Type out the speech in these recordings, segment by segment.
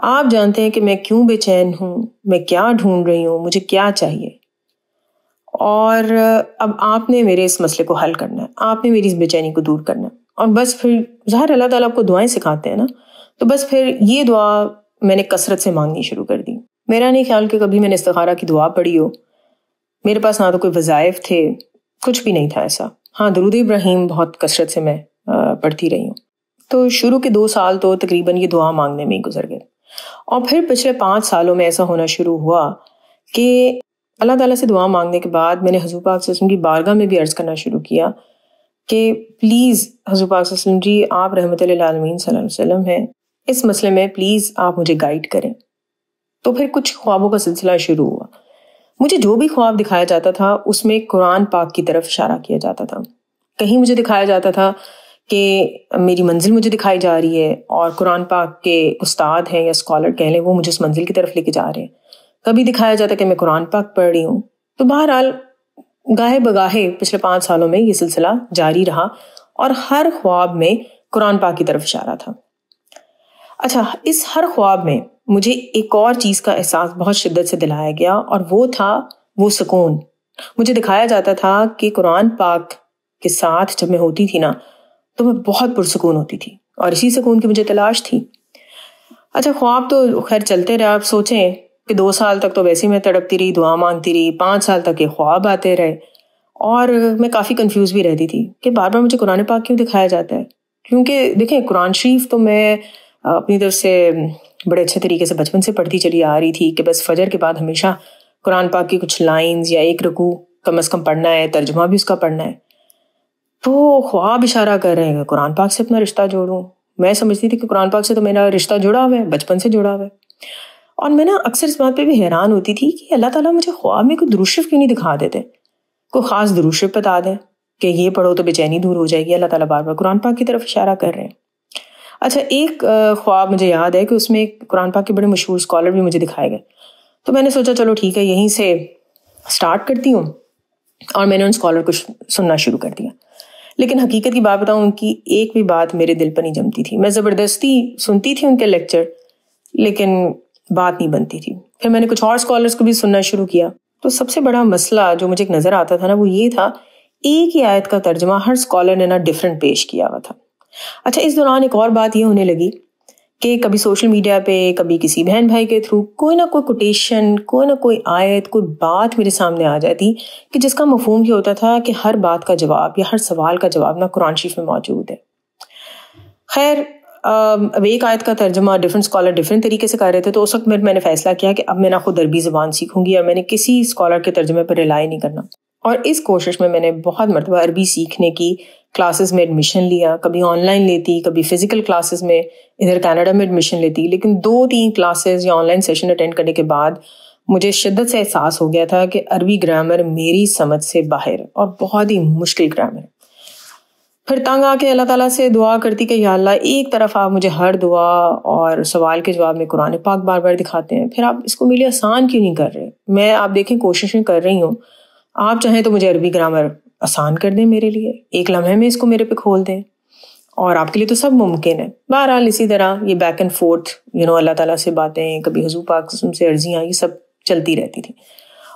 آپ جانتے ہیں کہ میں کیوں بے چین ہوں، میں کیا ڈھونڈ رہی ہوں، مجھے کیا چاہیے، اور اب آپ نے میرے اس مسئلے کو حل کرنا ہے، آپ نے میری اس بے چینی کو دور کرنا ہے۔ اور بس پھر ظاہر اللہ تعالیٰ آپ کو دعائیں سکھاتے ہیں نا، تو بس پھر یہ دعا میں نے کثرت سے مانگنی شروع کر دی۔ میرا نہیں خیال کہ کبھی میں نے استخارہ کی دعا پڑھی ہو، میرے پاس نہ تو کوئی وظائف تھے، کچھ بھی نہیں تھا ایسا۔ ہاں، درود ابراہیم بہت کثرت سے میں پڑھتی رہی ہوں۔ تو شروع کے 2 سال تو تقریباً یہ دعا مانگنے میں ہی گزر گئے، اور پھر پچھلے 5 سالوں میں ایسا ہونا شروع ہوا کہ اللہ تعالیٰ سے دعا مانگنے کے بعد میں نے حضور پاک صلی اللہ علیہ وسلم کی بارگاہ میں بھی عرض کرنا شروع کیا کہ پلیز حضور پاک صلی اللہ علیہ وسلم جی، آپ رحمت للعالمین صلی اللہ علیہ وسلم ہیں، اس مسئلے میں پلیز آپ مجھے گائیڈ کریں۔ تو پھر کچھ خوابوں کا سلسلہ شروع ہوا۔ مجھے جو بھی خواب دکھایا جاتا تھا اس میں قرآن پاک کی طرف اشارہ کیا جاتا تھا۔ کہیں مجھے دکھایا جاتا تھا کہ میری منزل مجھے دکھائی جا رہی ہے اور قرآن پاک کے استاد ہیں یا اسکالر کہہ لیں، وہ مجھے اس منزل کی طرف لے کے جا رہے ہیں۔ کبھی دکھایا جاتا کہ میں قرآن پاک پڑھ رہی ہوں۔ تو بہرحال گاہے بگاہے پچھلے 5 سالوں میں یہ سلسلہ جاری رہا، اور ہر خواب میں قرآن پاک کی طرف اشارہ تھا۔ اچھا، اس ہر خواب میں مجھے ایک اور چیز کا احساس بہت شدت سے دلایا گیا، اور وہ تھا وہ سکون۔ مجھے دکھایا جاتا تھا کہ قرآن پاک کے ساتھ جب میں ہوتی تھی نا تو میں بہت پرسکون ہوتی تھی، اور اسی سکون کی مجھے تلاش تھی۔ اچھا، خواب تو خیر چلتے رہے۔ آپ سوچیں کہ 2 سال تک تو ویسے میں تڑپتی رہی، دعا مانگتی رہی، 5 سال تک یہ خواب آتے رہے، اور میں کافی کنفیوز بھی رہتی تھی کہ بار بار مجھے قرآن پاک کیوں دکھایا جاتا ہے۔ کیونکہ دیکھیں، قرآن شریف تو میں اپنی طرف سے بڑے اچھے طریقے سے بچپن سے پڑھتی چلی آ رہی تھی کہ بس فجر کے بعد ہمیشہ قرآن پاک کی کچھ لائنز یا ایک رکوع کم از کم پڑھنا ہے، ترجمہ بھی اس کا پڑھنا ہے۔ تو خواب اشارہ کر رہے ہیں کہ قرآن پاک سے اپنا رشتہ جوڑوں۔ میں سمجھتی تھی کہ قرآن پاک سے تو میرا رشتہ جڑا ہوا ہے، بچپن سے جڑا ہوا ہے۔ اور میں اکثر اس بات پہ بھی حیران ہوتی تھی کہ اللہ تعالیٰ مجھے خواب میں کوئی درود شریف کیوں نہیں دکھا دیتے، کوئی خاص درود شریف بتا دیں کہ یہ پڑھو تو بے چینی دور ہو جائے گی۔ اللہ تعالیٰ بار بار قرآن پاک کی طرف اشارہ کر رہے ہیں۔ اچھا، ایک خواب مجھے یاد ہے کہ اس میں ایک قرآن پاک کے بڑے مشہور اسکالر بھی مجھے دکھائے گئے۔ تو میں نے سوچا چلو ٹھیک ہے، یہیں سے سٹارٹ کرتی ہوں، اور میں نے ان اسکالر کو سننا شروع کر دیا۔ لیکن حقیقت کی بات بتاؤں، ان کی ایک بھی بات میرے دل پر نہیں جمتی تھی۔ میں زبردستی سنتی تھی ان کے لیکچر، لیکن بات نہیں بنتی تھی۔ پھر میں نے کچھ اور اسکالرس کو بھی سننا شروع کیا۔ تو سب سے بڑا مسئلہ جو مجھے نظر آتا تھا نا، وہ یہ تھا ایک ہی آیت کا ترجمہ ہر اسکالر نے ڈیفرنٹ پیش کیا ہوا تھا۔ اچھا، اس دوران ایک اور بات یہ ہونے لگی کہ کبھی سوشل میڈیا پہ، کبھی کسی بہن بھائی کے تھرو کوئی نہ کوئی کوٹیشن، کوئی نہ کوئی آیت، کوئی بات میرے سامنے آ جاتی کہ جس کا مفہوم یہ ہوتا تھا کہ ہر بات کا جواب یا ہر سوال کا جواب نا قرآن شریف میں موجود ہے۔ خیر، اب ایک آیت کا ترجمہ ڈفرینٹ اسکالر ڈفرینٹ طریقے سے کر رہے تھے، تو اس وقت میں نے فیصلہ کیا کہ اب میں نہ خود عربی زبان سیکھوں گی، اور میں نے کسی اسکالر کے ترجمے پر ریلائی نہیں کرنا۔ اور اس کوشش میں نے بہت مرتبہ عربی سیکھنے کی کلاسز میں ایڈمیشن لیا، کبھی آن لائن لیتی، کبھی فزیکل کلاسز میں ادھر کینیڈا میں ایڈمیشن لیتی۔ لیکن 2-3 کلاسز یا آن لائن سیشن اٹینڈ کرنے کے بعد مجھے شدت سے احساس ہو گیا تھا کہ عربی گرامر میری سمجھ سے باہر اور بہت ہی مشکل گرامر۔ پھر تنگ آ کے اللہ تعالیٰ سے دعا کرتی کہ یا اللہ، ایک طرف آپ مجھے ہر دعا اور سوال کے جواب میں قرآن پاک بار بار دکھاتے ہیں، پھر آپ اس کو میرے لیے آسان کیوں نہیں کر رہے؟ میں آپ دیکھیں کوششیں کر رہی ہوں، آپ چاہیں تو مجھے عربی گرامر آسان کر دیں میرے لیے، ایک لمحے میں اس کو میرے پہ کھول دیں، اور آپ کے لیے تو سب ممکن ہے۔ بہرحال اسی طرح یہ بیک اینڈ فورتھ اللہ تعالیٰ سے باتیں، کبھی حضور پاک سے عرضیاں، یہ سب چلتی رہتی تھی۔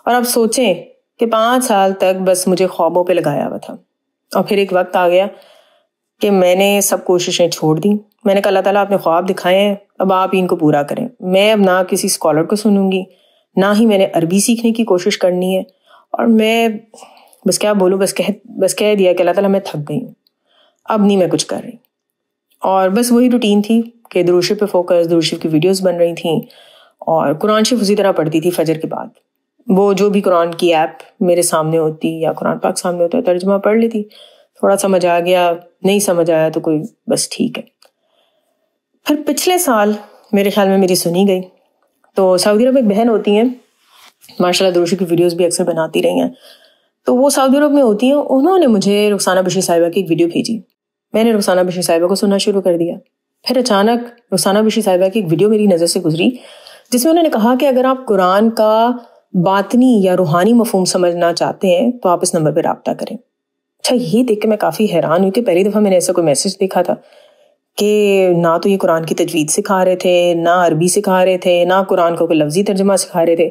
اور اب سوچیں کہ 5 سال تک بس مجھے خوابوں پہ لگایا ہوا تھا، اور پھر ایک وقت آ گیا کہ میں نے سب کوششیں چھوڑ دیں۔ میں نے کہا اللہ تعالیٰ آپ نے خواب دکھائے ہیں، اب آپ ان کو پورا کریں۔ میں اب نہ کسی اسکالر کو سنوں گی، نہ ہی میں نے عربی سیکھنے کی کوشش کرنی ہے، اور میں بس کیا بولوں، بس کہہ دیا کہ اللہ تعالیٰ میں تھک گئی ہوں، اب نہیں میں کچھ کر رہی۔ اور بس وہی روٹین تھی کہ درود شریف پہ فوکس، درود شریف کی ویڈیوز بن رہی تھیں، اور قرآن شریف اسی طرح پڑھتی تھی فجر کے بعد۔ وہ جو بھی قرآن کی ایپ میرے سامنے ہوتی یا قرآن پاک سامنے ہوتا ہے ترجمہ پڑھ لیتی، تھوڑا سمجھ آ گیا، نہیں سمجھ آیا تو کوئی بس ٹھیک ہے۔ پھر پچھلے سال میرے خیال میں میری سنی گئی، تو سعودی عرب میں ایک بہن ہوتی ہیں، ماشاء اللہ درود شریف کی ویڈیوز بھی اکثر بناتی رہی ہیں، تو وہ سعودی عرب میں ہوتی ہیں، انہوں نے مجھے رخسانہ بشیر صاحبہ کی ایک ویڈیو بھیجی۔ میں نے رخسانہ بشیر صاحبہ کو سننا شروع کر دیا۔ پھر اچانک رخسانہ بشیر صاحبہ کی ایک ویڈیو میری نظر سے گزری، جس میں انہوں نے کہا کہ اگر آپ قرآن کا باطنی یا روحانی مفہوم سمجھنا چاہتے ہیں تو آپ اس نمبر پہ رابطہ کریں۔ اچھا، یہ دیکھ کے میں کافی حیران ہوئی کہ پہلی دفعہ میں نے ایسا کوئی میسج دیکھا تھا کہ نہ تو یہ قرآن کی تجوید سکھا رہے تھے، نہ عربی سکھا رہے تھے، نہ قرآن کو کوئی لفظی ترجمہ سکھا رہے تھے،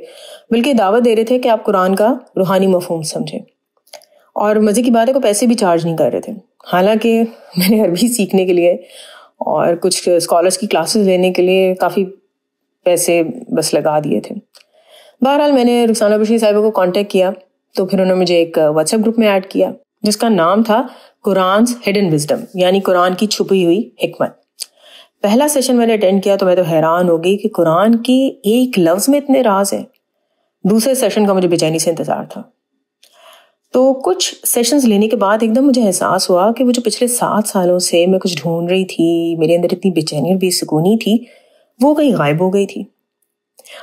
بلکہ دعوت دے رہے تھے کہ آپ قرآن کا روحانی مفہوم سمجھیں، اور مزے کی بات ہے کو پیسے بھی چارج نہیں کر رہے تھے۔ حالانکہ میں نے عربی سیکھنے کے لیے اور کچھ اسکالرس کی کلاسز لینے کے لیے کافی پیسے بس لگا دیے تھے۔ بہرحال میں نے رخسانہ بشیر صاحبہ کو کانٹیکٹ کیا تو پھر انہوں نے مجھے ایک واٹس ایپ گروپ میں ایڈ کیا جس کا نام تھا قرآن's ہڈن وزڈم، یعنی قرآن کی چھپی ہوئی حکمت۔ پہلا سیشن میں نے اٹینڈ کیا تو میں تو حیران ہو گئی کہ قرآن کے ایک لفظ میں اتنے راز ہیں۔ دوسرے سیشن کا مجھے بے چینی سے انتظار تھا۔ تو کچھ سیشنز لینے کے بعد ایک دم مجھے احساس ہوا کہ وہ جو پچھلے 7 سالوں سے میں کچھ ڈھونڈ رہی تھی، میرے اندر اتنی بے چینی اور بے سکونی تھی، وہ کہیں غائب ہو گئی تھی۔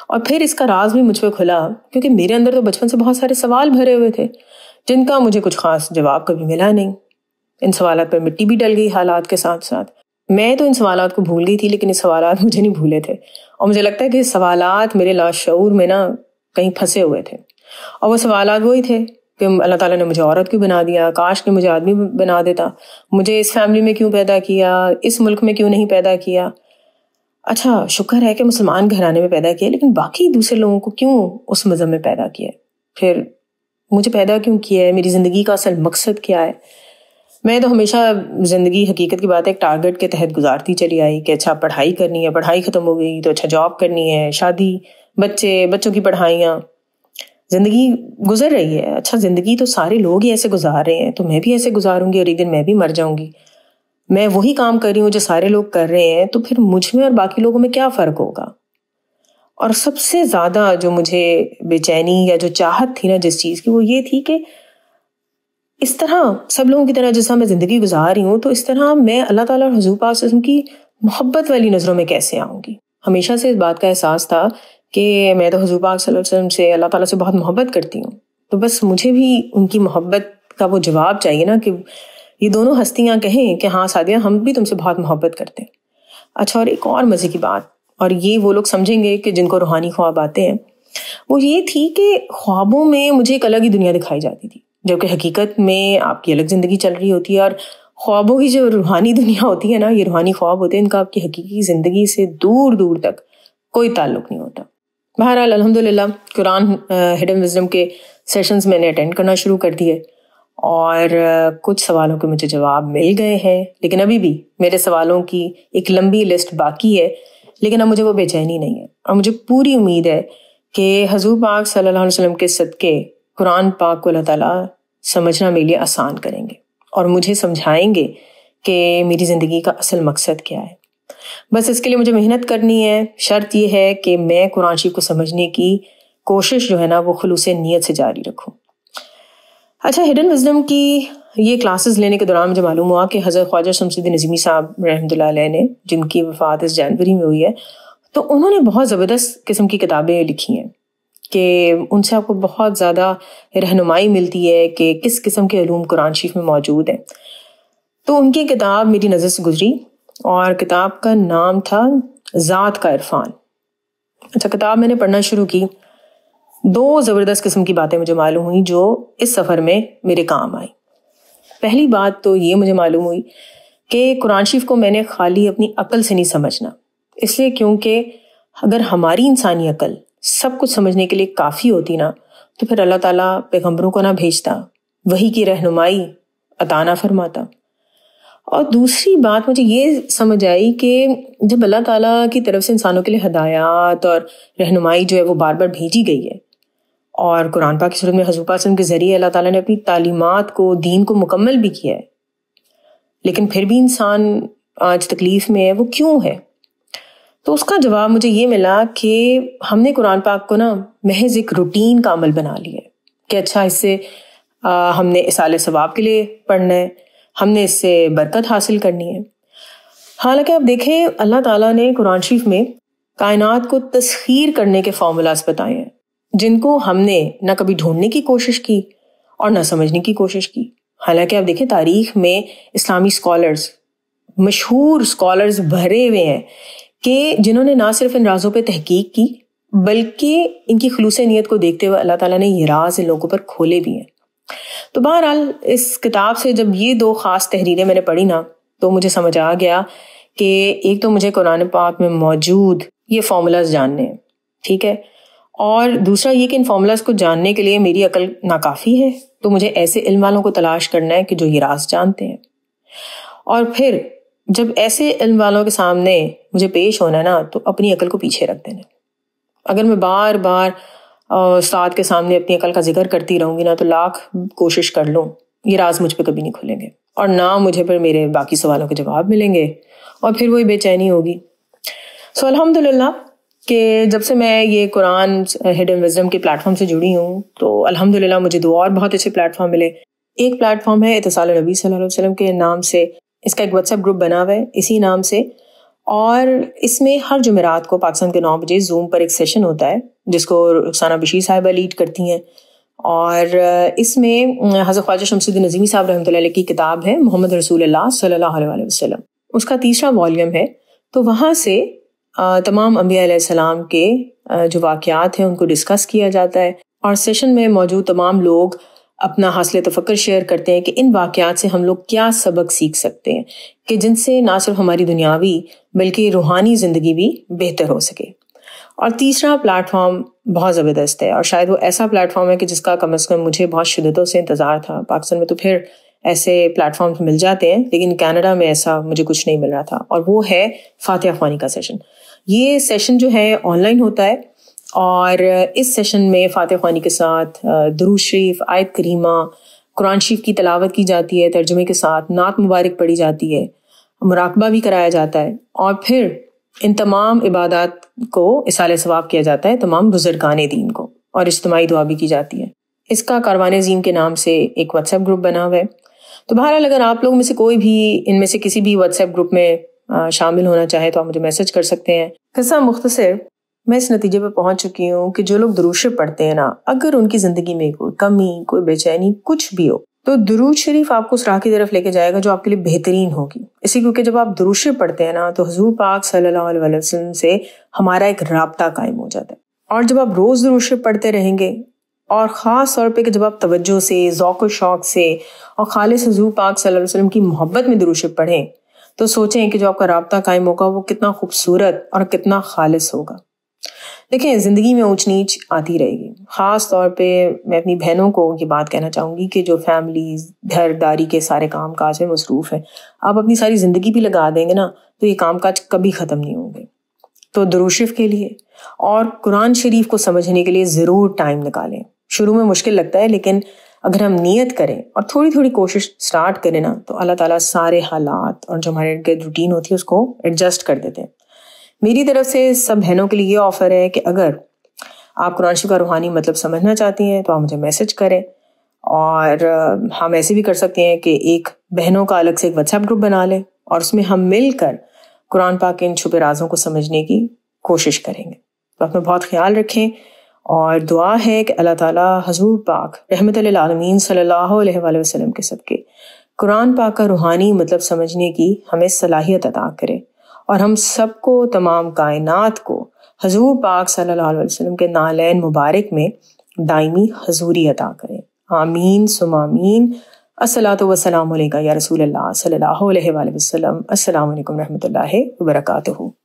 اور پھر اس کا راز بھی مجھ پہ کھلا کیونکہ میرے اندر تو بچپن سے بہت سارے سوال بھرے ہوئے تھے جن کا مجھے کچھ خاص جواب کبھی ملا نہیں۔ ان سوالات پر مٹی بھی ڈل گئی حالات کے ساتھ ساتھ۔ میں تو ان سوالات کو بھول گئی تھی لیکن یہ سوالات مجھے نہیں بھولے تھے، اور مجھے لگتا ہے کہ سوالات میرے لاشعور میں نا کہیں پھنسے ہوئے تھے، اور وہ سوالات وہی تھے کہ اللہ تعالیٰ نے مجھے عورت کیوں بنا دیا، کاش کہ مجھے آدمی بنا دیتا، مجھے اس فیملی میں کیوں پیدا کیا، اس ملک میں کیوں نہیں پیدا کیا، اچھا شکر ہے کہ مسلمان گھرانے میں پیدا کیا لیکن باقی دوسرے لوگوں کو کیوں اس مذہب میں پیدا کیا، پھر مجھے پیدا کیوں کیا ہے، میری زندگی کا اصل مقصد کیا ہے۔ میں تو ہمیشہ زندگی حقیقت کی بات ہے ایک ٹارگٹ کے تحت گزارتی چلی آئی کہ اچھا پڑھائی کرنی ہے، پڑھائی ختم ہو گئی تو اچھا جاب کرنی ہے، شادی، بچوں کی پڑھائیاں، زندگی گزر رہی ہے۔ اچھا زندگی تو سارے لوگ ہی ایسے گزار رہے ہیں تو میں بھی ایسے گزاروں گی اور ایک دن میں بھی مر جاؤں گی۔ میں وہی کام کر رہی ہوں جو سارے لوگ کر رہے ہیں تو پھر مجھ میں اور باقی لوگوں میں کیا فرق ہوگا۔ اور سب سے زیادہ جو مجھے بے چینی یا جو چاہت تھی نا جس چیز کی، وہ یہ تھی کہ اس طرح سب لوگوں کی طرح جس طرح میں زندگی گزار رہی ہوں تو اس طرح میں اللہ تعالیٰ اور حضور پاک صلی اللہ علیہ وسلم کی محبت والی نظروں میں کیسے آؤں گی۔ ہمیشہ سے اس بات کا احساس تھا کہ میں تو حضور پاک صلی اللہ علیہ وسلم سے، اللہ تعالیٰ سے بہت محبت کرتی ہوں، تو بس مجھے بھی ان کی محبت کا وہ جواب چاہیے نا کہ یہ دونوں ہستیاں کہیں کہ ہاں سعدیہ ہم بھی تم سے بہت محبت کرتے ہیں۔ اچھا اور ایک اور مزے کی بات، اور یہ وہ لوگ سمجھیں گے کہ جن کو روحانی خواب آتے ہیں، وہ یہ تھی کہ خوابوں میں مجھے ایک الگ ہی دنیا دکھائی جاتی تھی، جبکہ حقیقت میں آپ کی الگ زندگی چل رہی ہوتی ہے، اور خوابوں کی جو روحانی دنیا ہوتی ہے نا، یہ روحانی خواب ہوتے ہیں، ان کا آپ کی حقیقی زندگی سے دور دور تک کوئی تعلق نہیں ہوتا۔ بہرحال الحمدللہ قرآن ہڈن وزڈم کے سیشنز میں نے اٹینڈ کرنا شروع کر دیے، اور کچھ سوالوں کے مجھے جواب مل گئے ہیں، لیکن ابھی بھی میرے سوالوں کی ایک لمبی لسٹ باقی ہے، لیکن اب مجھے وہ بے چینی نہیں ہے، اور مجھے پوری امید ہے کہ حضور پاک صلی اللہ علیہ وسلم کے صدقے قرآن پاک کو اللہ تعالیٰ سمجھنا میرے لیے آسان کریں گے اور مجھے سمجھائیں گے کہ میری زندگی کا اصل مقصد کیا ہے۔ بس اس کے لیے مجھے محنت کرنی ہے۔ شرط یہ ہے کہ میں قرآن شریف کو سمجھنے کی کوشش جو ہے نا وہ خلوص نیت سے جاری رکھوں۔ اچھا ہڈن وزڈم کی یہ کلاسز لینے کے دوران مجھے معلوم ہوا کہ حضرت خواجہ شمس الدین نظامی صاحب رحمۃ اللہ علیہ نے، جن کی وفات اس جنوری میں ہوئی ہے، تو انہوں نے بہت زبردست قسم کی کتابیں لکھی ہیں کہ ان سے آپ کو بہت زیادہ رہنمائی ملتی ہے کہ کس قسم کے علوم قرآن شریف میں موجود ہیں۔ تو ان کی کتاب میری نظر سے گزری اور کتاب کا نام تھا ذات کا عرفان۔ اچھا کتاب میں نے پڑھنا شروع کی، 2 زبردست قسم کی باتیں مجھے معلوم ہوئی جو اس سفر میں میرے کام آئی۔ پہلی بات تو یہ مجھے معلوم ہوئی کہ قرآن شریف کو میں نے خالی اپنی عقل سے نہیں سمجھنا، اس لیے کیونکہ اگر ہماری انسانی عقل سب کچھ سمجھنے کے لیے کافی ہوتی نا تو پھر اللہ تعالیٰ پیغمبروں کو نہ بھیجتا، وحی کی رہنمائی عطا نہ فرماتا۔ اور دوسری بات مجھے یہ سمجھ آئی کہ جب اللہ تعالیٰ کی طرف سے انسانوں کے لیے ہدایات اور رہنمائی جو ہے وہ بار بار بھیجی گئی ہے، اور قرآن پاک کی صورت میں حضور پاک صلی اللہ علیہ وسلم کے ذریعے اللہ تعالیٰ نے اپنی تعلیمات کو، دین کو مکمل بھی کیا ہے، لیکن پھر بھی انسان آج تکلیف میں ہے، وہ کیوں ہے؟ تو اس کا جواب مجھے یہ ملا کہ ہم نے قرآن پاک کو نا محض ایک روٹین کا عمل بنا لیا ہے کہ اچھا اس سے ہم نے اصالہ ثواب کے لیے پڑھنا ہے، ہم نے اس سے برکت حاصل کرنی ہے۔ حالانکہ آپ دیکھیں اللہ تعالیٰ نے قرآن شریف میں کائنات کو تسخیر کرنے کے فارمولاز بتائے ہیں جن کو ہم نے نہ کبھی ڈھونڈنے کی کوشش کی اور نہ سمجھنے کی کوشش کی۔ حالانکہ آپ دیکھیں تاریخ میں اسلامی اسکالرز، مشہور اسکالرز بھرے ہوئے ہیں کہ جنہوں نے نہ صرف ان رازوں پہ تحقیق کی بلکہ ان کی خلوص نیت کو دیکھتے ہوئے اللہ تعالیٰ نے یہ راز ان لوگوں پر کھولے بھی ہیں۔ تو بہرحال اس کتاب سے جب یہ 2 خاص تحریریں میں نے پڑھی نا تو مجھے سمجھ آ گیا کہ ایک تو مجھے قرآن پاک میں موجود یہ فارمولاز جاننے ہیں، ٹھیک ہے، اور دوسرا یہ کہ ان فارمولاز کو جاننے کے لیے میری عقل ناکافی ہے، تو مجھے ایسے علم والوں کو تلاش کرنا ہے کہ جو یہ راز جانتے ہیں. اور پھر جب ایسے علم والوں کے سامنے مجھے پیش ہونا ہے نا، تو اپنی عقل کو پیچھے رکھ دینا. اگر میں بار بار استاد کے سامنے اپنی عقل کا ذکر کرتی رہوں گی نا، تو لاکھ کوشش کر لوں یہ راز مجھ پہ کبھی نہیں کھلیں گے، اور نہ مجھے پھر میرے باقی سوالوں کے جواب ملیں گے، اور پھر وہی بے چینی ہوگی. سو الحمدللہ کہ جب سے میں یہ قرآن ہڈن وزڈم کے پلیٹ فارم سے جڑی ہوں، تو الحمدللہ مجھے دو اور بہت اچھے پلیٹ فارم ملے. ایک پلیٹ فارم ہے اتصال نبی صلی اللہ علیہ وسلم کے نام سے، اس کا ایک واٹس ایپ گروپ بنا ہوا ہے اسی نام سے، اور اس میں ہر جمعرات کو پاکستان کے 9 بجے زوم پر ایک سیشن ہوتا ہے جس کو رخسانہ بشیر صاحبہ لیڈ کرتی ہیں. اور اس میں حضرت خواجہ شمس الدین نظیمی صاحب رحمۃ اللہ علیہ کی کتاب ہے محمد رسول اللہ صلی اللہ علیہ وسلم، اس کا 3واں والیوم ہے. تو وہاں سے تمام انبیاء علیہ السلام کے جو واقعات ہیں ان کو ڈسکس کیا جاتا ہے، اور سیشن میں موجود تمام لوگ اپنا حاصل تفکر شیئر کرتے ہیں کہ ان واقعات سے ہم لوگ کیا سبق سیکھ سکتے ہیں کہ جن سے نہ صرف ہماری دنیاوی بلکہ روحانی زندگی بھی بہتر ہو سکے. اور تیسرا پلیٹ فارم بہت زبردست ہے، اور شاید وہ ایسا پلیٹ فارم ہے کہ جس کا کم از کم مجھے بہت شدتوں سے انتظار تھا. پاکستان میں تو پھر ایسے پلیٹ فارمز مل جاتے ہیں، لیکن کینیڈا میں ایسا مجھے کچھ نہیں مل رہا تھا، اور وہ ہے فاتحہ خوانی کا سیشن. یہ سیشن جو ہے آن لائن ہوتا ہے، اور اس سیشن میں فاتحہ خوانی کے ساتھ درود شریف، آیت کریمہ، قرآن شریف کی تلاوت کی جاتی ہے، ترجمے کے ساتھ نعت مبارک پڑھی جاتی ہے، مراقبہ بھی کرایا جاتا ہے، اور پھر ان تمام عبادات کو اصالہ ثواب کیا جاتا ہے تمام بزرگان دین کو، اور اجتماعی دعا بھی کی جاتی ہے. اس کا کاروان عظیم کے نام سے ایک واٹس ایپ گروپ بنا ہوا ہے. تو بہرحال اگر آپ لوگ میں سے کوئی بھی ان میں سے کسی بھی واٹس ایپ گروپ میں شامل ہونا چاہے تو آپ مجھے میسج کر سکتے ہیں. قصہ مختصر، میں اس نتیجے پہ پہنچ چکی ہوں کہ جو لوگ درود شریف پڑھتے ہیں نا، اگر ان کی زندگی میں کوئی کمی، کوئی بے چینی، کچھ بھی ہو، تو درود شریف آپ کو اس راہ کی طرف لے کے جائے گا جو آپ کے لیے بہترین ہوگی. اسی کیونکہ جب آپ درود شریف پڑھتے ہیں نا، تو حضور پاک صلی اللہ علیہ وسلم سے ہمارا ایک رابطہ قائم ہو جاتا ہے. اور جب آپ روز درود شریف پڑھتے رہیں گے، اور خاص طور پہ کہ جب آپ توجہ سے، ذوق و شوق سے اور خالص حضور پاک صلی اللہ علیہ وسلم کی محبت میں درود شریف پڑھیں، تو سوچیں کہ جو آپ کا رابطہ قائم ہوگا وہ کتنا خوبصورت اور کتنا خالص ہوگا. دیکھیں، زندگی میں اونچ نیچ آتی رہے گی. خاص طور پہ میں اپنی بہنوں کو یہ بات کہنا چاہوں گی کہ جو فیملیز گھر داری کے سارے کام کاج میں مصروف ہیں، آپ اپنی ساری زندگی بھی لگا دیں گے نا، تو یہ کام کاج کبھی ختم نہیں ہوں گے. تو درود شریف کے لیے اور قرآن شریف کو سمجھنے کے لیے ضرور ٹائم نکالیں. شروع میں مشکل لگتا ہے، لیکن اگر ہم نیت کریں اور تھوڑی تھوڑی کوشش سٹارٹ کریں نا، تو اللہ تعالیٰ سارے حالات اور جو ہمارے روٹین ہوتی ہے اس کو ایڈجسٹ کر دیتے ہیں. میری طرف سے سب بہنوں کے لیے یہ آفر ہے کہ اگر آپ قرآن شریف کا روحانی مطلب سمجھنا چاہتی ہیں تو آپ مجھے میسج کریں، اور ہم ایسے بھی کر سکتے ہیں کہ ایک بہنوں کا الگ سے ایک واٹس ایپ گروپ بنا لیں، اور اس میں ہم مل کر قرآن پاک کے ان چھپے رازوں کو سمجھنے کی کوشش کریں گے. تو اپنا بہت خیال رکھیں، اور دعا ہے کہ اللہ تعالیٰ حضور پاک رحمت للعالمین صلی اللہ علیہ وآلہ وسلم کے صدقے قرآن پاک کا روحانی مطلب سمجھنے کی ہمیں صلاحیت عطا کرے، اور ہم سب کو، تمام کائنات کو حضور پاک صلی اللہ علیہ وسلم کے نالین مبارک میں دائمی حضوری عطا کرے. آمین ثم آمین. الصلاۃ والسلام علیکہ یا رسول اللہ صلی اللہ علیہ وآلہ وسلم. السلام علیکم رحمۃ اللہ وبرکاتہ.